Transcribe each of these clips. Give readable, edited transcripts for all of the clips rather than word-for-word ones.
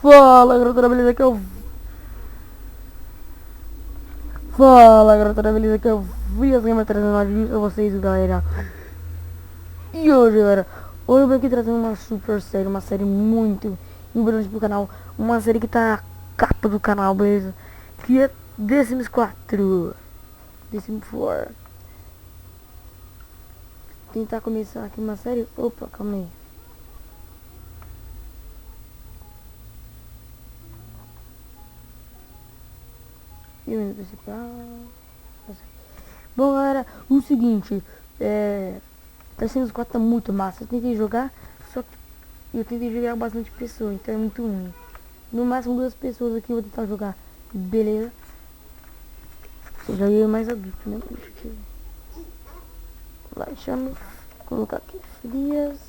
Fala, garota, beleza? Que eu... Fala, garota, beleza? Que eu vi as gamas trazendo mais vídeos pra vocês, galera. E hoje, galera, hoje eu vim aqui trazendo uma super série, uma série muito importante pro canal. Uma série que tá na capa do canal, beleza? Que é The Sims 4. The Sims 4. Tentar começar aqui uma série. Opa, calma aí. E o menu principal. Bom, galera, o seguinte, The Sims 4 tá muito massa. Eu tentei jogar, só que eu tentei jogar bastante pessoa, então é muito ruim. No máximo 2 pessoas aqui eu vou tentar jogar, beleza? Eu já ia mais adulto, né? Deixa aqui. Lá, chama. Colocar aqui. Frias.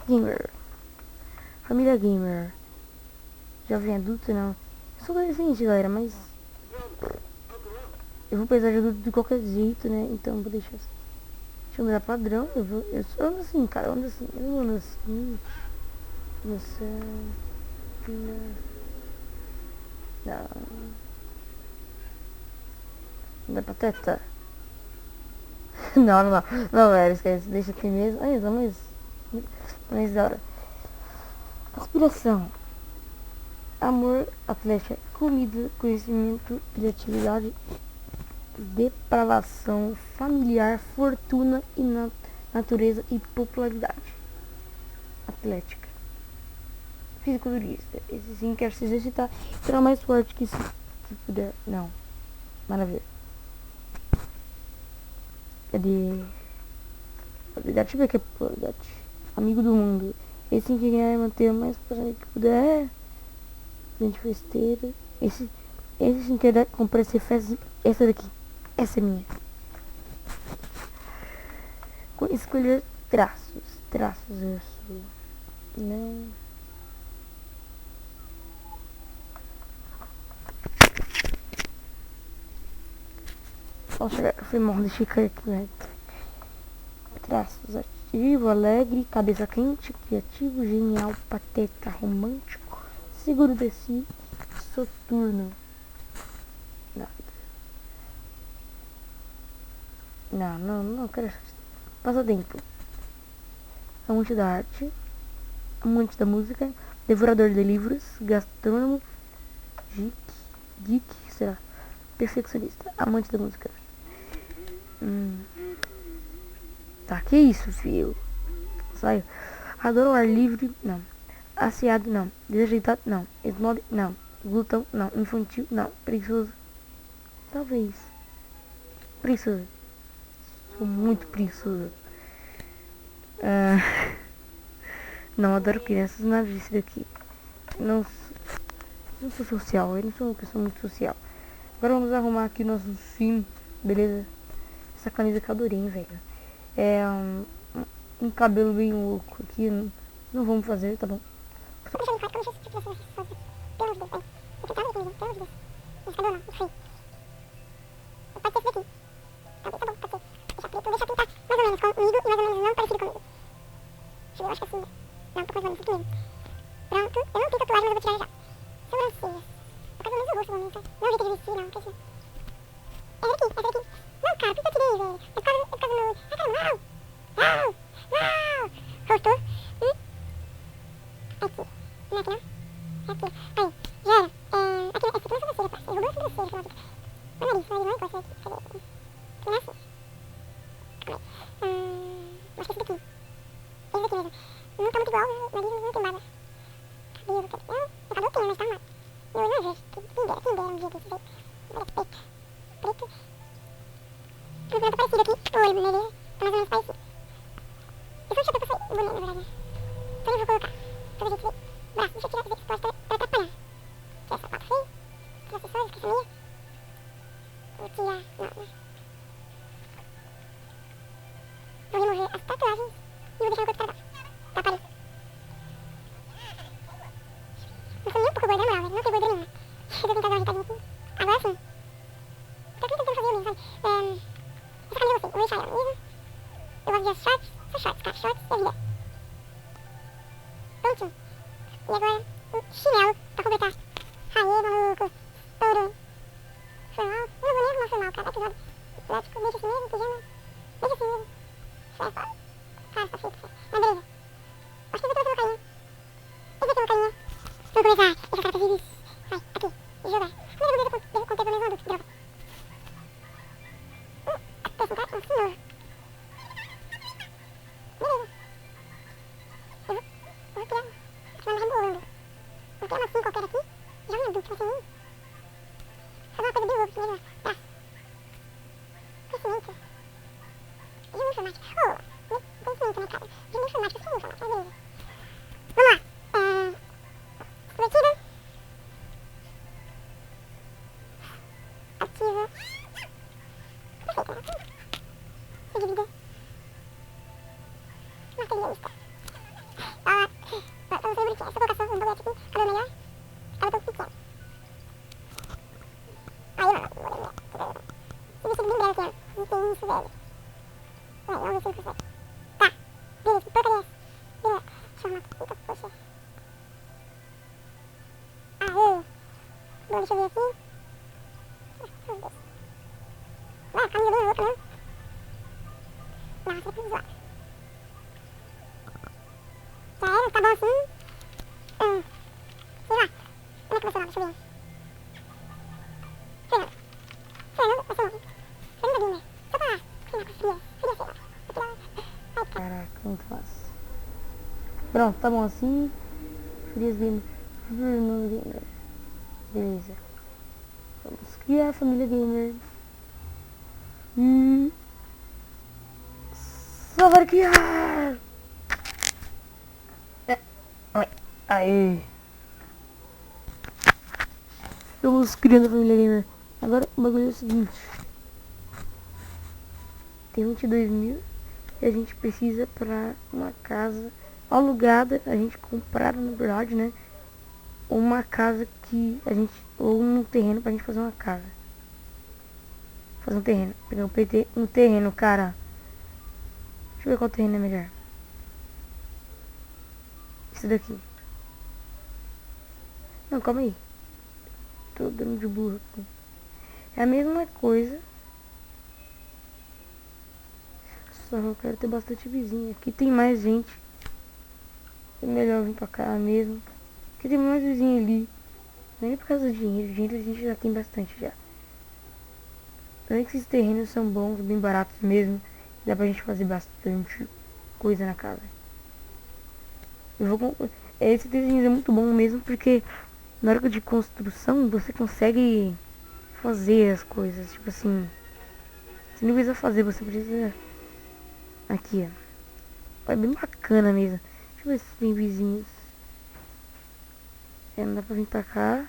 Gamer. Família Gamer. Jovem adulto, não. Eu sou adolescente, galera, mas eu vou precisar de adulto de qualquer jeito, né? Então vou deixar assim. Deixa eu mudar padrão. Eu só ando assim, cara. Eu ando assim. Eu não ando assim. Você. Não. Não dá pra teta? Não, não. Não, velho, esquece. Deixa aqui mesmo. Ai, mas da hora. Aspiração. Amor, atlética, comida, conhecimento, criatividade, depravação familiar, fortuna e natureza e popularidade. Atlética. Fisiculturista. Esse sim quer se exercitar e será mais forte que se puder. Não. Maravilha. Cadê? Popularidade. Deixa eu ver aqui a popularidade. Amigo do mundo. Esse sim que quer manter o mais próximo que puder. Gente festeira. Esse sim quer comprar esse festa. Essa daqui. Essa é minha. Escolher traços. Traços eu sou. Não. Poxa, foi mal, deixa eu cair aqui, né? Traços: ativo, alegre, cabeça quente, criativo, genial, pateta, romântico, seguro de si, soturno. Não quero. Passatempo: amante da arte, amante da música, devorador de livros, gastrônomo, geek, será? Perfeccionista, amante da música. Tá, que isso, filho? Sai. Adoro o ar livre, não. Asseado, não. Desajeitado, não. Snob, não. Glutão, não. Infantil, não. Preguiçoso, talvez. Preguiçoso. Sou muito preguiçoso. Não, adoro crianças, nada disso daqui. Não sou social, eu não sou uma pessoa muito social. Agora vamos arrumar aqui nosso sim, beleza? Essa camisa que eu adorei, hein, velho. É um cabelo bem louco aqui. Não vamos fazer, tá bom? Eu acho que assim, dá um pouco mais bonito mesmo. Pronto, eu não tenho tatuagem, mas eu vou tirar já. Sobrancelhas. Eu quero menos o rosto também, tá? Não é o jeito de vestir, não, porque... Essa daqui. Não, cara, por que eu tirei, velho? É por causa do meu... Ah, cara, não! Rosto. Aqui. Não é aqui, não? Aqui. Aí, já era. Aqui, essa aqui não é sobrancelha, parceiro. Roubou a sobrancelha, aquela aqui. Meu nariz, não encosta aqui. Cadê? Aqui não é assim. Calma aí. Acho que esse daqui. Esse daqui mesmo. Não tá muito igual, o nariz não tem barba. Cabelo, cabelo. O cabelo tem, mas tá arrumado. Eu não vejo. Quem dera um dia desses aí. Olha que preto. Preto. Mas não tá parecido aqui. O olho nele tá mais ou menos parecido. Eu só deixa pra sair bonito, na verdade. Então eu vou colocar. Pra gente ver. Braço, deixa eu tirar esse exposto pra atrapalhar. Tira essa pata feia. Tira acessórios, que essa meia. Vou tirar. Não. Vou remover as tatuagens e vou deixar o corpo pra baixo. Tá aparecendo. Não sou nem um pouco gorda, na moral, velho. Não tem gordura nenhuma. Eu tô tentando ajeitadinho aqui. Agora sim. Tô tentando fazer eu mesmo, sabe? Essa camisa eu gostei. Vou deixar ela mesmo. Eu gosto de shorts. Só shorts, cara. Shorts é vida. Prontinho. E agora, chinelo pra completar. Aê, maluco. Touro. Foi mal. Eu não vou nem arrumar foi mal, cara. Episódio. Deixa assim mesmo, pijama. Deixa assim mesmo. Isso é foda. Cara, tá feito. Mas beleza. Acho que eu vou trazer o carinha. Esse aqui é o carinha. Vamos começar essa carta de vai, aqui. Jogar. Primeiro vez eu contei pelo menos um adulto. Droga. Péssimo, cara. Um senhor. Beleza. Eu vou criar. Acho que vai me rebolando. Vou criar uma assim qualquer aqui. Já um adulto, assim. Fazer uma coisa bem louca primeiro. Braço. Crescimento. Gênio informática. Oh, conhecimento, né, cara? Gênio informática, isso é informática, mas beleza. Vamos lá. Divertida. Ativa. Perfeito, né? Seguida. Materialista. Vamos ver bonitinho. Essa colocação, um bolete aqui, cabelo melhor. Cabelo um pouco pequeno. Aí, mano, esse vestido bem breve aqui, ó. Tem isso, velho. Ué, vamos ver se ele consegue. Tá. Beleza, que porcaria é essa? Beleza. Deixa eu arrumar aqui. Eita, poxa. Aê. Bom, deixa eu ver aqui. Meu Deus. Ué, a camisa bem louca, né? Nossa, é tudo zoado. Já era, tá bom assim. Sei lá. Como é que vai ser lá? Deixa eu ver. Fernando vai ser nome. Fernanda Guimer. Só pra treinar com fria. Fria, sei lá. Ai, cara. Caraca, muito fácil. Pronto, tá bom assim. Frias Gamer. Bruno Gamer. Beleza. Vamos criar a família Gamer. Só vai criar! Aí. Estamos criando a família Gamer. Agora o bagulho é o seguinte. Tem 22 mil. E a gente precisa pra uma casa alugada. A gente comprar, na verdade, né? Uma casa que a gente... Ou um terreno pra gente fazer uma casa. Fazer um terreno. Pegar um terreno, cara. Deixa eu ver qual terreno é melhor. Esse daqui. Não, calma aí. Tô dando de burro aqui. É a mesma coisa. Só que eu quero ter bastante vizinho. Aqui tem mais gente. É melhor vir pra cá mesmo. Aqui tem mais vizinho ali. Não é nem por causa do dinheiro. Dinheiro a gente já tem bastante já. Além que esses terrenos são bons, bem baratos mesmo. Dá pra gente fazer bastante coisa na casa. Esse desenho é muito bom mesmo porque na hora de construção você consegue fazer as coisas. Tipo assim, você não precisa fazer, você precisa... Aqui, ó. É bem bacana mesmo. Deixa eu ver se tem vizinhos. Não dá pra vir pra cá.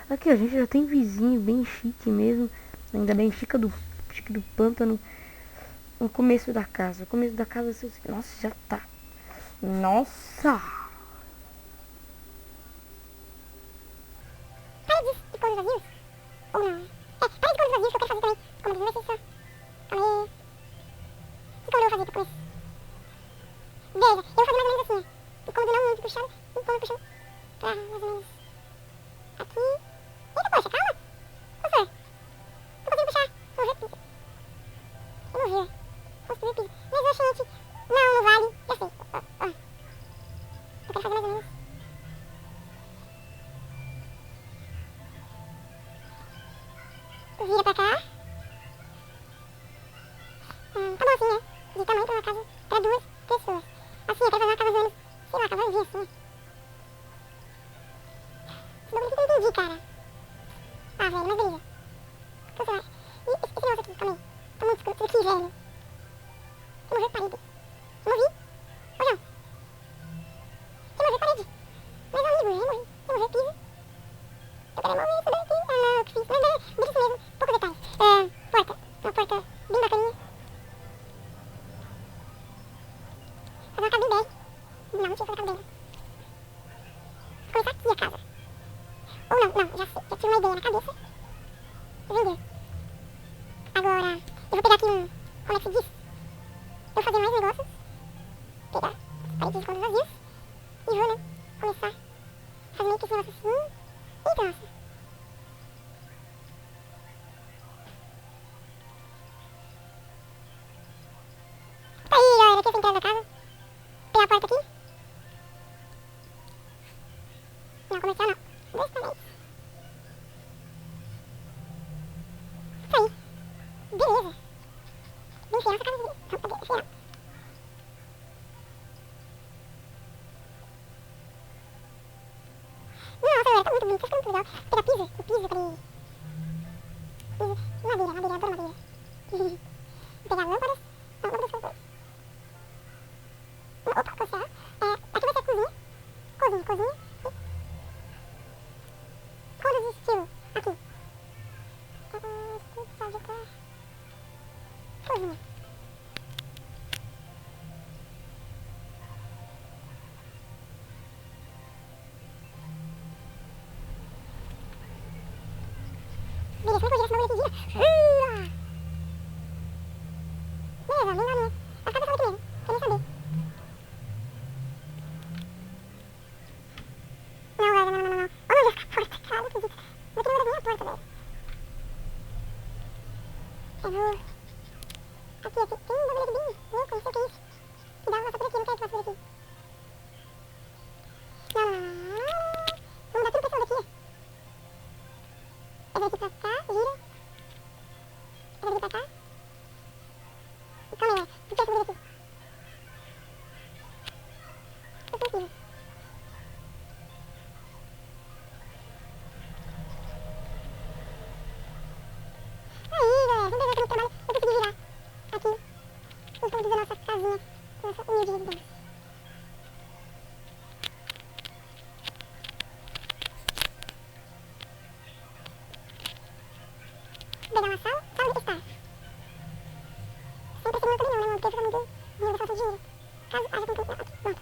Aqui, ó, a gente já tem vizinho bem chique mesmo. Ainda bem chique do pântano. No começo da casa. O começo da casa, nossa, já tá. Nossa! Paredes de cômodos vazios? Ou não? Paredes de cômodos vazios que eu quero fazer também. Cômodos, não vai ser só. Calma aí. Que cômodo eu vou fazer pra começar? Beleza, eu vou fazer mais ou menos assim, ó. O cômodo não muito puxado, e o cômodo puxando pra mais ou menos aqui. Eita, poxa, calma. Professor, tô conseguindo puxar. Vou ver piso. Eu vou ver. Construir piso. Mas eu achei que... Não, não vale. Já sei. Ó. Eu quero fazer mais ou menos. Vira pra cá. Tá bom assim, né? De tamanho pra uma casa pra duas pessoas. Assim, eu quero fazer uma casa mais ou menos, sei lá, casa vazia assim. Esse bagulho que eu não entendi, cara. Ah, velho, mas beleza. Funcionar. E esse negócio aqui, calma aí. Tá muito escuro, isso aqui, velho. Remover parede. Removi? Ô, João. Remover parede. Mas, amigo, remover piso. Eu quero remover isso daqui. Ah, não, que fiz. Mas, bem isso mesmo. Poucos detalhes. Porta. Uma porta bem bacaninha. Fazer uma casa bem bege. Não, não tinha que fazer casa bem. Vou começar aqui a casa. Ou não, já sei. Já tive uma ideia na cabeça. Vender. Agora, eu vou pegar aqui como é que se diz? Eu vou fazer mais negócios. Pegar as paredes de cômodos vazios. E vou, né, começar essa entrada da casa. Pegar a porta aqui. Não, comercial não. 2 paredes. Isso aí. Beleza. Bem feia essa casa. Não, tá bem feia. Nossa, galera, tá muito bonito. Tá ficando muito legal. Pegar piso. O piso pra mim. Piso. Madeira, madeira. Adoro madeira. Pegar lâmpadas. Não, lâmpadas são coisas. Opa, cancela. Aqui vai ser cozinha. Cozinha. Rodas de estilo. Aqui. Só de cá. Cozinha. Beleza, como é que eu giro esse bagulho aqui? Gira! Beleza, bem galinha. Vai ficar pessoal aqui mesmo. Quer nem saber. Não, velho, não. Olha essa porta, cara, não acredito. Eu queria ver a porta, velho. Eu vou... Aqui. Tem um bagulho aqui bem louco, não sei o que é isso. Que dá pra passar por aqui, não quero que passe por aqui. Não. Vamos dar tudo pra essa daqui. Essa daqui pra cá, gira. Essa daqui pra cá. Calma aí, por que essa daqui? Eu consigo. Aí, galera, sempre vai ter muito trabalho. Eu consegui girar aqui os fundos da nossa casinha, nossa humilde residência. Vou pegar uma sala de estar. Sempre segura também não, né, mano? Porque fica muito dinheiro, falta de dinheiro. Caso haja concurso. Aqui, pronto.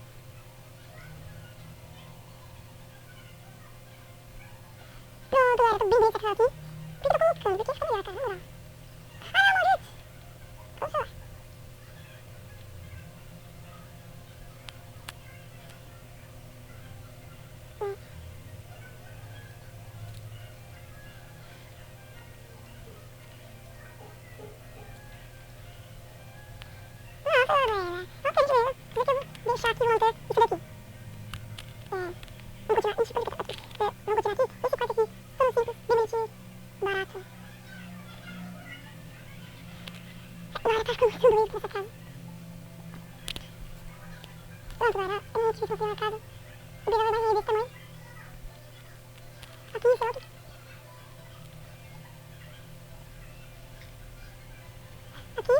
Pronto, galera, tá bem bonita essa sala aqui. Por que eu tô colocando? Porque fica melhor, cara, na moral. Ah, maldito! Vamos lá. Nossa, galera. Ok, beleza. Mas aqui eu vou deixar aqui manter isso daqui. Vamos continuar. Ixi, pode aqui. Vamos continuar aqui. Esse quarto aqui, todo simples, bem bonitinho, barato. Agora tá ficando tudo bonito nessa casa. Pronto, galera. É muito difícil construir uma casa. O Bigão é mais desse tamanho. Aqui, esse outro. Aqui.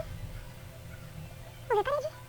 Vamos ver a parede.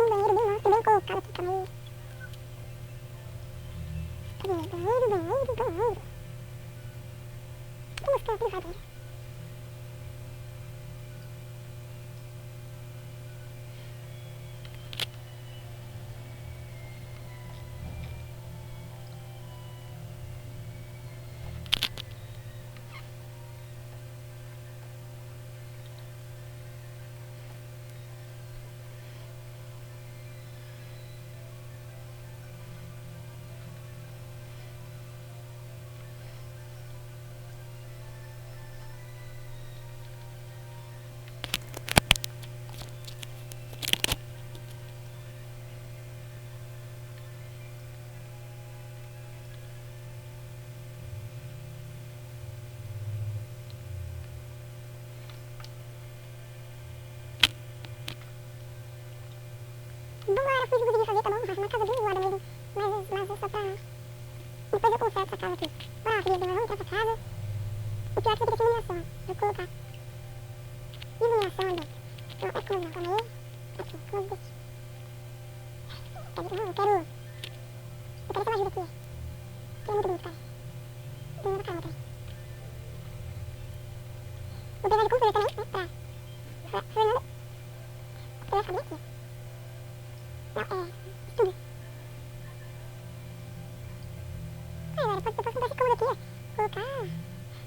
um banheiro bem nosso, bem colocado aqui, calma aí. Banheiro. Vou mostrar a privada aí. Vambora, fui conseguir fazer, tá bom? Uma casa bem zoada mesmo. Mas é só pra... Depois eu conserto essa casa aqui. Bora, querido, nós vamos entrar nessa casa. O pior é que vai ter que ter iluminação. Vou colocar iluminação ali. Não, é close não, calma aí. Aqui, close daqui. Eu quero essa ajuda aqui. Que é muito bonito, cara. Não dá pra outra. Vou precisar de consulta também, né? Pra Fernanda. Você vai saber aqui. Não, estudo. Galera, eu posso comprar esse cômodo aqui, ó. Colocar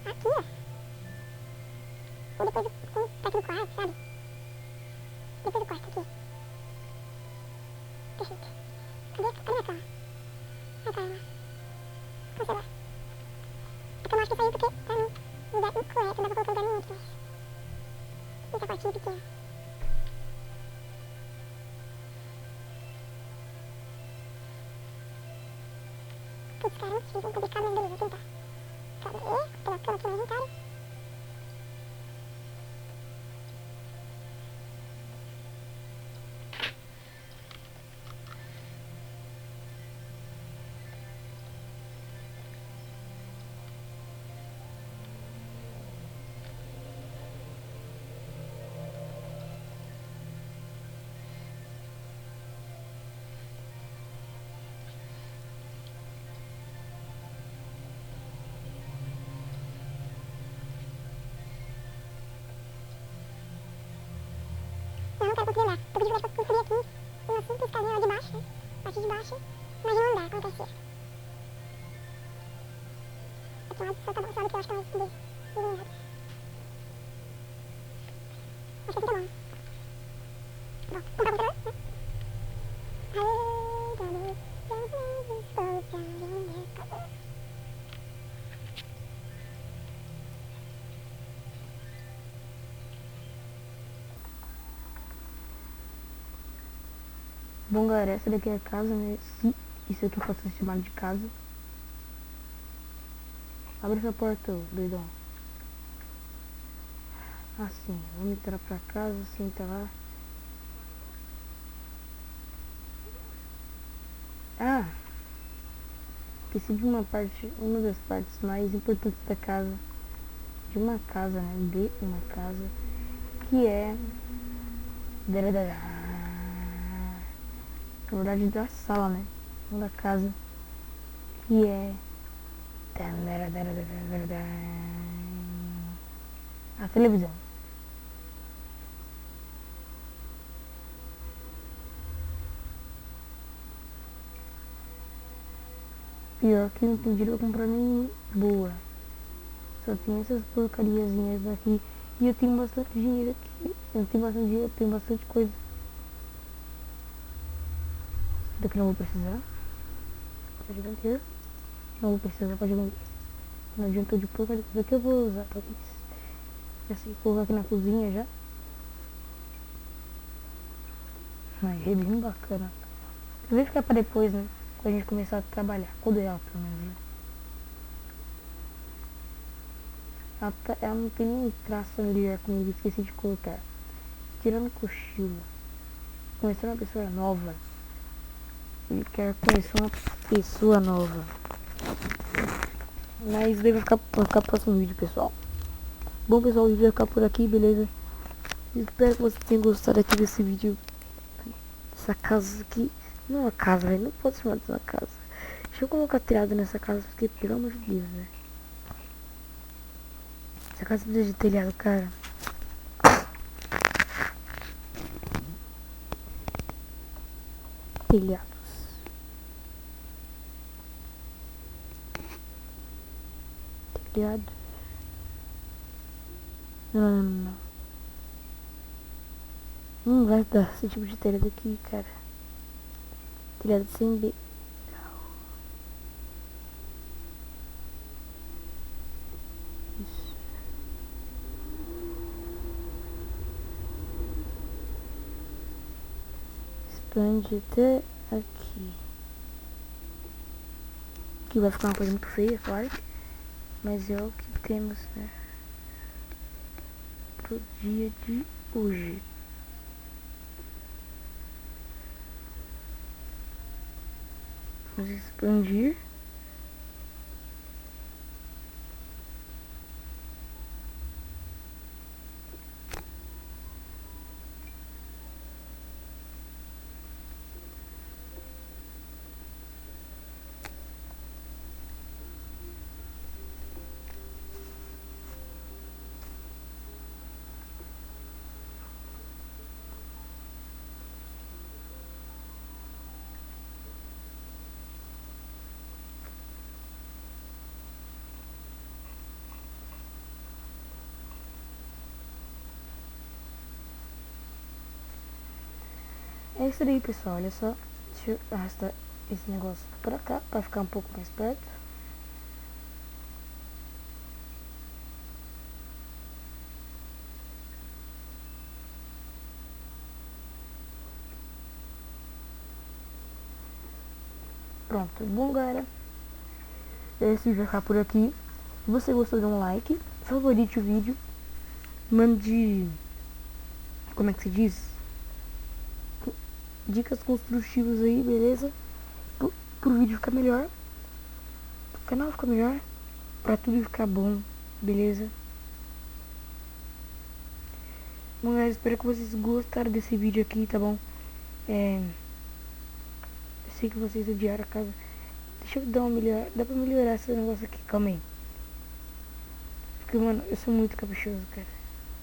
aqui, ó. Ou depois tá aqui no quarto, sabe? Depois do quarto, aqui. Perfeito. Cadê minha cama? Ah, tá, ela. Não sei lá. A cama acho que saiu porque tá no lugar incorreto, não dá pra colocar lugar nenhum aqui, mas... Esse quartinho pequeno. Putz, cara, muito difícil, complicado, mas beleza, vou tentar. Cadê? Pela cama aqui no inventário. Não, não quero construir lá. Eu pedi pra construir aqui uma simples casinha lá de baixo, né? A partir de baixo, mas não andar, acontece. Aqui um lado só tá bom, sabe que eu acho que é mais iluminado. Acho que assim tá bom. Bom, comprar o controle, né? Bom, galera, essa daqui é a casa, né? Isso aqui pode ser chamado de casa. Abre essa porta, doidão. Assim, vamos entrar pra casa, assim, tá lá. Ah! Esqueci de uma das partes mais importantes da casa. De uma casa, né? De uma casa. Que é... Na verdade, da sala, né? Não da casa. Que é... a televisão. Pior que não tem dinheiro pra comprar nenhuma boa. Só tem essas porcariazinhas aqui. E eu tenho bastante dinheiro aqui. Eu tenho bastante dinheiro, eu tenho bastante coisa. Daqui não vou precisar. Pode manter. Não vou precisar, pode manter. Não adiantou de porcaria. Daqui eu vou usar, talvez. Já sei, colocar aqui na cozinha já. Mas é bem bacana. Eu vou ficar pra depois, né? Quando a gente começar a trabalhar. Quando ela, pelo menos, né? Ela não tem nenhum traço familiar comigo, esqueci de colocar. Tirando cochilo. Conhecer uma pessoa nova. Ele quer conhecer uma pessoa nova. Mas deve ficar pro próximo vídeo, pessoal. Bom, pessoal, o vídeo vai ficar por aqui, beleza? Espero que vocês tenham gostado aqui desse vídeo Essa casa aqui não é uma casa, velho. Não pode chamar de uma casa. Deixa eu colocar telhado nessa casa, porque pelo amor de Deus, velho. Essa casa precisa de telhado, cara. Telhados. Telhado. Não. Não vai dar esse tipo de telhado aqui, cara. Telhado sem B. Isso. Expande até aqui. Aqui vai ficar uma coisa muito feia, claro. Mas é o que temos, né? Pro dia de hoje. Vamos expandir. É isso aí, pessoal. Olha só. Deixa eu arrastar esse negócio pra cá, pra ficar um pouco mais perto. Pronto. Bom, galera. Esse vídeo vai ficar por aqui. Se você gostou, dê um like. Favorite o vídeo. Mande... Como é que se diz? Dicas construtivas aí, beleza? Pro vídeo ficar melhor. Pro canal ficar melhor. Pra tudo ficar bom, beleza? Bom, galera, espero que vocês gostaram desse vídeo aqui, tá bom? Eu sei que vocês odiaram a casa. Deixa eu dar uma melhor. Dá pra melhorar esse negócio aqui, calma aí. Porque, mano, eu sou muito caprichoso, cara.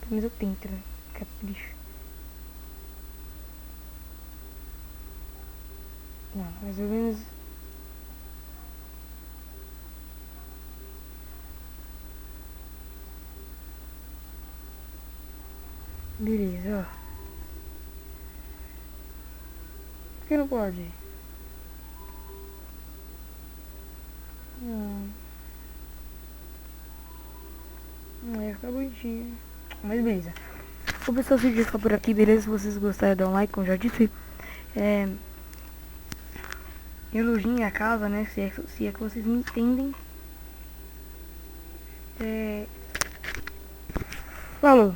Pelo menos eu tento, né? Capricho. Não, mais ou menos. Beleza, ó. Por que não pode? Não ia ficar bonitinho. Mas beleza. Bom, pessoal, o vídeo vai ficar por aqui, beleza? Se vocês gostaram, dá um like, como já disse. Elogiem a casa, né? Se é que vocês me entendem. Falou!